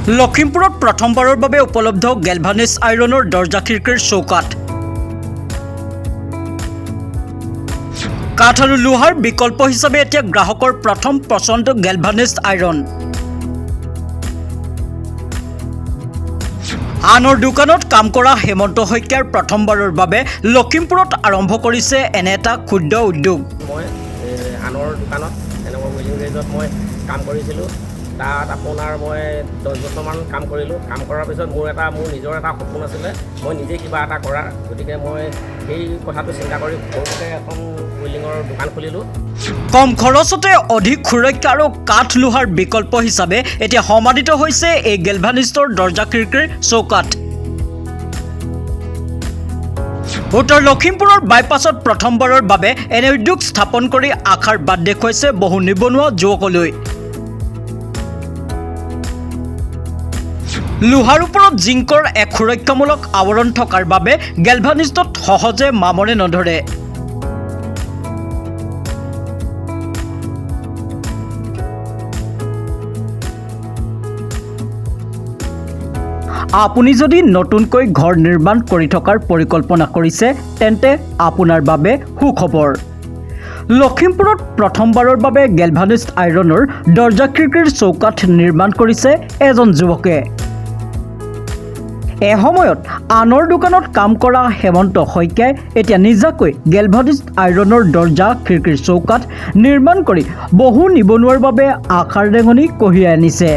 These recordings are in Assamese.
লখিমপুৰত প্ৰথমবাৰৰ বাবে উপলব্ধ গেলভানিছ আইৰণৰ দৰ্জা খিৰিকীৰ চৌকাঠ। কাঠ আৰু লোহাৰ বিকল্প হিচাপে এতিয়া গ্ৰাহকৰ প্ৰথম পছন্দ গেলভানিছ আইৰণ। আনৰ দোকানত কাম কৰা হেমন্ত শইকীয়াৰ প্ৰথমবাৰৰ বাবে লখিমপুৰত আৰম্ভ কৰিছে এনে এটা ক্ষুদ্ৰ উদ্যোগ। মই আনৰ দোকানত এনেকুৱা ৱেল্ডিং ৰেঞ্জত মই কাম কৰিছিলোঁ। তাত আপোনাৰ মই 10 বছৰমান কাম কৰিলোঁ। কাম কৰাৰ পিছত মোৰ নিজৰ এটা সপোন আছিলে, মই নিজে কিবা এটা কৰাৰ। গতিকে মই সেই কথাটো চিন্তা কৰি সৰুকৈ এখন ৱেল্ডিঙৰ দোকান খুলিলোঁ। কম খৰচতে অধিক সুৰক্ষা আৰু কাঠ লোহাৰ বিকল্প হিচাপে এতিয়া সমাদিত হৈছে এই গেলভানিষ্টৰ দৰ্জা খিৰিকীৰ চৌকাঠ। উত্তৰ লখিমপুৰৰ বাইপাছত প্ৰথমবাৰৰ বাবে এনে উদ্যোগ স্থাপন কৰি আশাৰ বাট দেখুৱাইছে বহু নিবনুৱা যুৱকলৈ। লোহাৰ ওপৰত জিংকৰ এক সুৰক্ষামূলক আৱৰণ থকাৰ বাবে গেলভানিষ্টত সহজে মামৰে নধৰে। আপুনি যদি নতুনকৈ ঘৰ নিৰ্মাণ কৰি থকাৰ পৰিকল্পনা কৰিছে তেন্তে আপোনাৰ বাবে সুখবৰ। লখিমপুৰত প্ৰথমবাৰৰ বাবে গেলভানিষ্ট আইৰণৰ দৰ্জা খিৰিকীৰ চৌকাঠ নিৰ্মাণ কৰিছে এজন যুৱকে। এসময়ত আনৰ দোকানত কাম কৰা হেমন্ত শইকীয়াই এতিয়া নিজাকৈ গেলভানিষ্ট আইৰণৰ দৰ্জা খিৰিকীৰ চৌকাঠ নিৰ্মাণ কৰি বহু নিবনুৱাৰ বাবে আশাৰ ৰেঙনি কঢ়িয়াই আনিছে।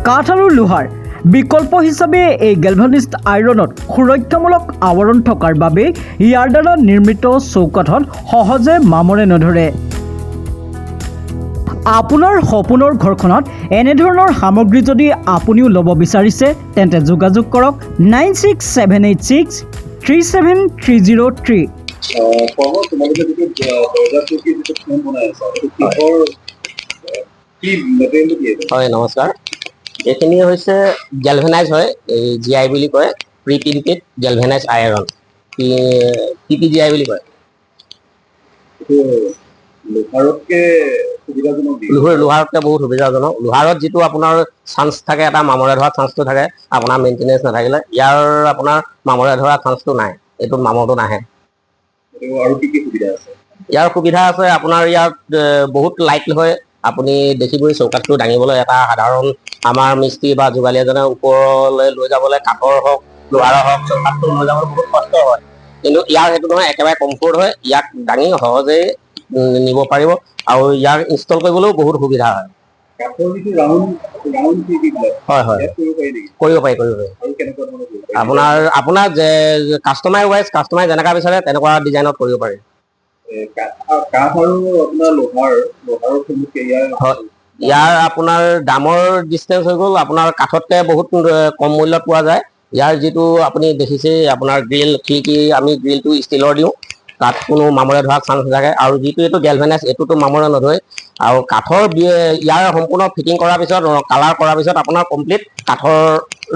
কাঠ আৰু লোহাৰ বিকল্প হিচাপে এই গেলভানিষ্ট আইৰণত সুৰক্ষামূলক আৱৰণ থকাৰ বাবে ইয়াৰ দ্বাৰা নিৰ্মিত চৌকাঠত সহজে মামৰে নধৰে। আপোনাৰ সপোনৰ ঘৰখনত এনেধৰণৰ সামগ্ৰী যদি আপুনিও ল'ব বিচাৰিছে তেন্তে যোগাযোগ কৰক 9678637303। হয়, নমস্কাৰ। এইখিনি হৈছে গেলভেনাইজ হয়, এই GI বুলি কয়, প্ৰি প্ৰিণ্টেড গেলভেনাইজ আইৰণ, PPGI বুলি কয়। লোহাৰতকৈ বহুত সুবিধাজনক। লোহাৰত যিটো আপোনাৰ চান্স থাকে, এটা মামৰে ধৰা চান্সটো থাকে, আপোনাৰ মেইনটেনেঞ্চ নাথাকিলে। ইয়াৰ আপোনাৰ মামৰে ধৰা চান্সটো নাই, এইটোত মামৰটো নাহে। ইয়াৰ সুবিধা আছে, আপোনাৰ ইয়াত বহুত লাইট হয়। আপুনি দেখিবই চৌকাঠটো দাঙিবলৈ এটা সাধাৰণ আমাৰ মিস্ত্ৰী বা যোগালী এজনে ওপৰলৈ লৈ যাবলৈ কাঠৰ হওক লোহাৰৰ হওক চৌকাঠটো লৈ যাবলৈ বহুত কষ্ট হয়। কিন্তু ইয়াৰ সেইটো নহয়, একেবাৰে কমফৰ্ট হয়। ইয়াক দাঙি সহজেই নিব পাৰিব আৰু ইয়াক ইনষ্টল কৰিবলৈও বহুত সুবিধা হয়। হয় হয়, কৰিব পাৰি। আপোনাৰ কাষ্টমাৰে যেনেকুৱা বিচাৰে তেনেকুৱা ডিজাইনত কৰিব পাৰি। ইয়াৰ আপোনাৰ দামৰ ডিষ্টেঞ্চ হৈ গ'ল, আপোনাৰ কাঠতকৈ বহুত কম মূল্যত পোৱা যায়। ইয়াৰ যিটো আপুনি দেখিছেই, আপোনাৰ গ্ৰিল খিৰিকী, আমি গ্ৰিলটো ষ্টিলৰ দিওঁ, তাত কোনো মামৰে ধৰা চান্স নাথাকে। আৰু যিটো এইটো গেলভেনাইজ, এইটোতো মামৰে নধৰে। আৰু কাঠৰ ইয়াৰ সম্পূৰ্ণ ফিটিং কৰাৰ পিছত, কালাৰ কৰাৰ পিছত আপোনাৰ কমপ্লিট কাঠৰ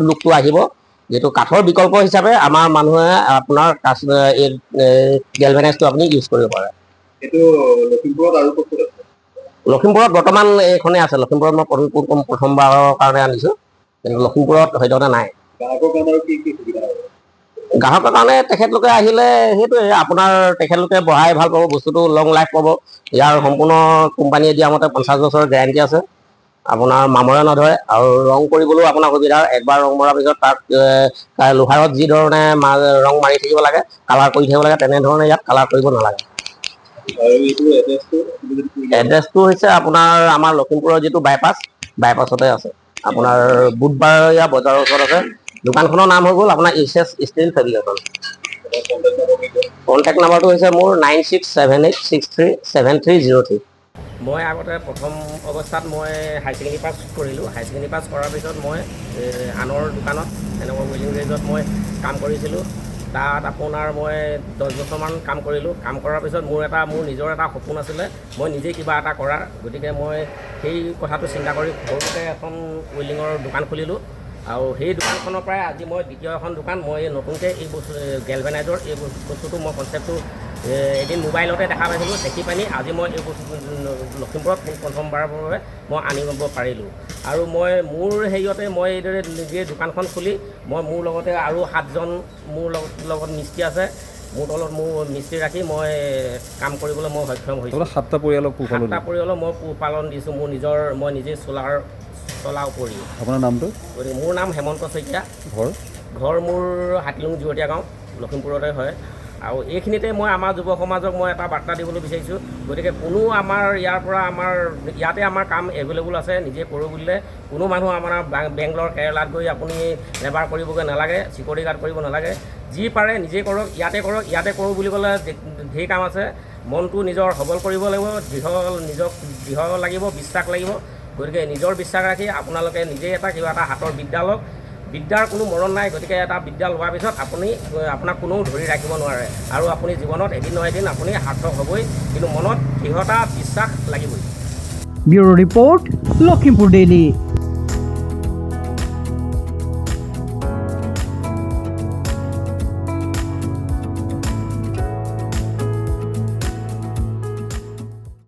লুকটো আহিব। যিটো কাঠৰ বিকল্প হিচাপে আমাৰ মানুহে আপোনাৰ এই গেলভেনাইজটো আপুনি ইউজ কৰিব পাৰে। লখিমপুৰত বৰ্তমান এইখনেই আছে। লখিমপুৰত মই প্ৰথমবাৰৰ কাৰণে আনিছোঁ, কিন্তু লখিমপুৰত সদ্যহতে নাই। গ্ৰাহকৰ কাৰণে তেখেতলোকে আহিলে সেইটোৱে, আপোনাৰ তেখেতলোকে বঢ়াই ভাল পাব, বস্তুটো লং লাইফ পাব। ইয়াৰ সম্পূৰ্ণ কোম্পানীয়ে দিয়া মতে 50 বছৰৰ গেৰাণ্টি আছে। আপোনাৰ মামৰে নধৰে আৰু ৰং কৰিবলৈও আপোনাৰ সুবিধা। একবাৰ ৰং মৰাৰ পিছত তাত লোহাৰত যি ধৰণে ৰং মাৰি থাকিব লাগে, কালাৰ কৰি থাকিব লাগে, তেনেধৰণে ইয়াত কালাৰ কৰিব নালাগে। এড্ৰেছটো হৈছে আপোনাৰ আমাৰ লখিমপুৰৰ যিটো বাইপাছতে আছে। আপোনাৰ বুধবাৰীয়া বজাৰৰ ওচৰত আছে। দোকানখনৰ নাম হৈ গ'ল আপোনাৰ HS ষ্টিল ফেব্ৰিকেশ্যন। কণ্টেক্ট নাম্বাৰটো হৈছে মোৰ 9678637303। মই আগতে প্ৰথম অৱস্থাত মই হাই ছেকেণ্ডেৰী পাছ কৰিলোঁ। হাই ছেকেণ্ডেৰী পাছ কৰাৰ পিছত মই আনৰ দোকানত এনেকুৱা ৱেল্ডিং ৰেঞ্জত মই কাম কৰিছিলোঁ। তাত আপোনাৰ মই 10 বছৰমান কাম কৰিলোঁ। কাম কৰাৰ পিছত মোৰ নিজৰ এটা সপোন আছিলে, মই নিজে কিবা এটা কৰাৰ। গতিকে মই সেই কথাটো চিন্তা কৰি সৰুকৈ এখন ৱেল্ডিঙৰ দোকান খুলিলোঁ। আৰু সেই দোকানখনৰ পৰাই আজি মই দ্বিতীয় এখন দোকান, মই নতুনকৈ এই বস্তু গেলভেনাইজৰ এই বস্তুটো মই কনচেপ্টটো এদিন মোবাইলতে দেখা পাইছিলোঁ, দেখি পানি আজি মই এই বস্তু লখিমপুৰত প্ৰথমবাৰৰ বাবে মই আনিব পাৰিলোঁ। আৰু মই মোৰ হেৰিয়তে মই এইদৰে নিজে দোকানখন খুলি মই মোৰ লগতে আৰু 7জন মোৰ লগত মিস্ত্ৰী আছে, মোৰ তলত মোৰ মিস্ত্ৰী ৰাখি মই কাম কৰিবলৈ মই সক্ষম হৈছোঁ। 7টা পৰিয়ালক মই পোহপালন দিছোঁ মই নিজে চলাৰ উপৰিও। আপোনাৰ নামটো? মোৰ নাম হেমন্ত শইকীয়া। ঘৰ মোৰ হাতীলুং জুৱতীয়া গাঁও, লখিমপুৰতে হয়। আৰু এইখিনিতে মই আমাৰ যুৱ সমাজক মই এটা বাৰ্তা দিবলৈ বিচাৰিছোঁ, গতিকে কোনো আমাৰ ইয়াতে আমাৰ কাম এভেইলেবল আছে, নিজে কৰোঁ বুলিলে কোনো মানুহ আমাৰ বেংগলৰ কেৰেলাত গৈ আপুনি লেবাৰ কৰিবগৈ নালাগে, চিকিউৰিটি গাৰ্ড কৰিব নালাগে। যি পাৰে নিজে কৰক, ইয়াতে কৰোঁ বুলি ক'লে ঢেৰ কাম আছে। মনটো নিজৰ সবল কৰিব লাগিব, দৃঢ় লাগিব, বিশ্বাস লাগিব। গতিকে নিজৰ বিশ্বাস ৰাখি আপোনালোকে নিজে কিবা এটা হাতৰ বিদ্যা লওক। বিদ্যাৰ কোনো মৰণ নাই, গতিকে এটা বিদ্যা লোৱাৰ পিছত আপোনাক কোনেও ধৰি ৰাখিব নোৱাৰে। আৰু আপুনি জীৱনত এদিন নহয় এদিন আপুনি সাৰ্থক হ'বই, কিন্তু মনত দৃঢ়তা বিশ্বাস লাগিবই। Bureau report, Lakhimpur daily.